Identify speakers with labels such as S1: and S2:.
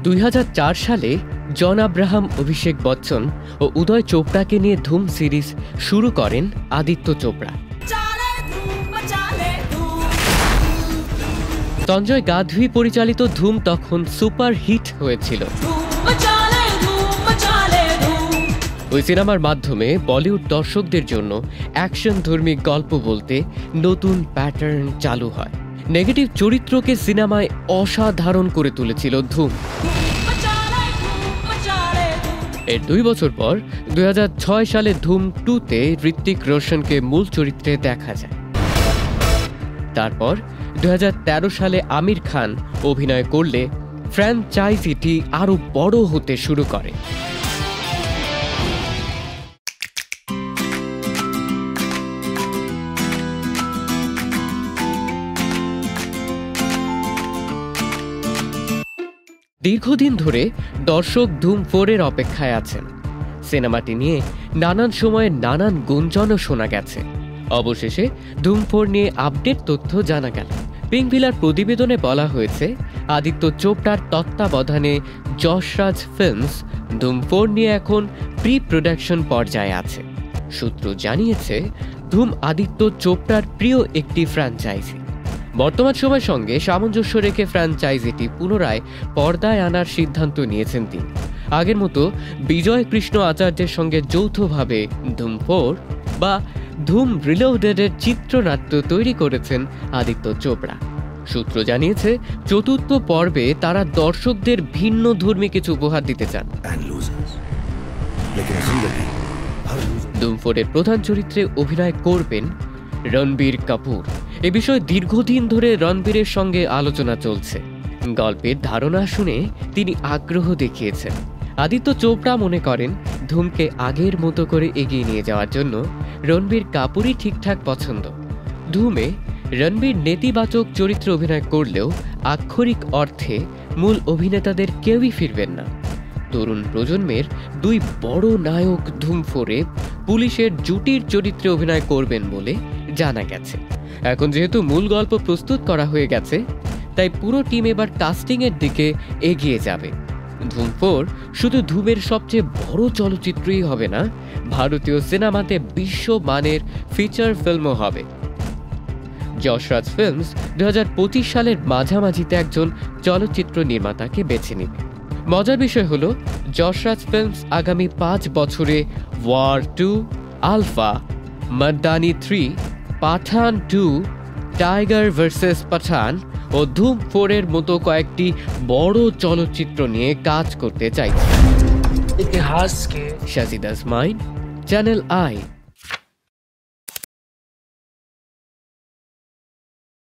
S1: 2004 সালে জন আব্রাহাম, অভিষেক বচ্চন ও উদয় চোপড়াকে নিয়ে ধুম সিরিজ শুরু করেন আদিত্য চোপড়া। সঞ্জয় গাধভি পরিচালিত ধুম তখন সুপার হিট হয়েছিল। ওই সিনেমার মাধ্যমে বলিউড দর্শকদের জন্য অ্যাকশন ধর্মী গল্প বলতে নতুন প্যাটার্ন চালু হয়। নেগেটিভ চরিত্রকে সিনেমায় অসাধারণ করে তুলেছিল ধুম। এর 2 বছর পর 2006 সালে ধুম 2-তে ঋত্বিক রোশনকে মূল চরিত্রে দেখা যায়। তারপর 2013 সালে আমির খান অভিনয় করলে ফ্র্যাঞ্চাইজিটি আরো বড় হতে শুরু করে। দীর্ঘদিন ধরে দর্শক ধুম 4-এর অপেক্ষায় আছেন। সিনেমাটি নিয়ে নানান সময়ে নানান গুঞ্জনও শোনা গেছে। অবশেষে ধুম 4 নিয়ে আপডেট তথ্য জানা গেল। পিঙ্কভিলার প্রতিবেদনে বলা হয়েছে, আদিত্য চোপড়ার তত্ত্বাবধানে যশরাজ ফিল্মস ধুম 4 নিয়ে এখন প্রি প্রোডাকশন পর্যায়ে আছে। সূত্র জানিয়েছে, ধুম আদিত্য চোপড়ার প্রিয় একটি ফ্র্যাঞ্চাইজি। বর্তমান সময়ের সঙ্গে সামঞ্জস্য রেখে ফ্র্যাঞ্চাইজিটি পুনরায় পর্দায় আনার সিদ্ধান্ত নিয়েছেন তিনি। আগের মতো বিজয় কৃষ্ণ আচার্যের সঙ্গে যৌথভাবে ধুম 4 বা ধুম রিলোডেডের চিত্রনাট্য তৈরি করেছেন আদিত্য চোপড়া। সূত্র জানিয়েছে, 4র্থ পর্বে তারা দর্শকদের ভিন্ন ধর্মী কিছু উপহার দিতে চান। ধুম 4-এর প্রধান চরিত্রে অভিনয় করবেন রণবীর কাপুর। এ বিষয়ে দীর্ঘদিন ধরে রণবীরের সঙ্গে আলোচনা চলছে। গল্পের ধারণা শুনে তিনি আগ্রহ দেখিয়েছেন। আদিত্য চোপড়া মনে করেন, ধুমকে আগের মতো করে এগিয়ে নিয়ে যাওয়ার জন্য রণবীর কাপুরই ঠিকঠাক পছন্দ। ধুমে রণবীর নেতিবাচক চরিত্রে অভিনয় করলেও আক্ষরিক অর্থে মূল অভিনেতাদের কেউই ফিরবেন না। তরুণ প্রজন্মের 2 বড় নায়ক ধুম 4-এ পুলিশের জুটির চরিত্রে অভিনয় করবেন বলে জানা গেছে। এখন যেহেতু মূল গল্প প্রস্তুত করা হয়ে গেছে, তাই পুরো টিম এবার কাস্টিংয়ের দিকে এগিয়ে যাবে। ধুম 4 শুধু ধুমের সবচেয়ে বড় চলচ্চিত্রই হবে না, ভারতীয় সিনেমাতে বিশ্বমানের ফিচার ফিল্মও হবে। যশরাজ ফিল্মস 2025 সালের মাঝামাঝিতে একজন চলচ্চিত্র নির্মাতাকে বেছে নেবে। মজার বিষয় হলো, যশরাজ ফিল্মস আগামী 5 বছরে ওয়ার 2, আলফা, মর্দানি 3, পাঠান 2, টাইগার ভার্সেস পাঠান ও ধুম 4-এর মতো কয়েকটি বড় চলচ্চিত্র নিয়ে কাজ করতে চাইছে। ইতিহাস কে শাহিদ আসমাইন, চ্যানেল আই।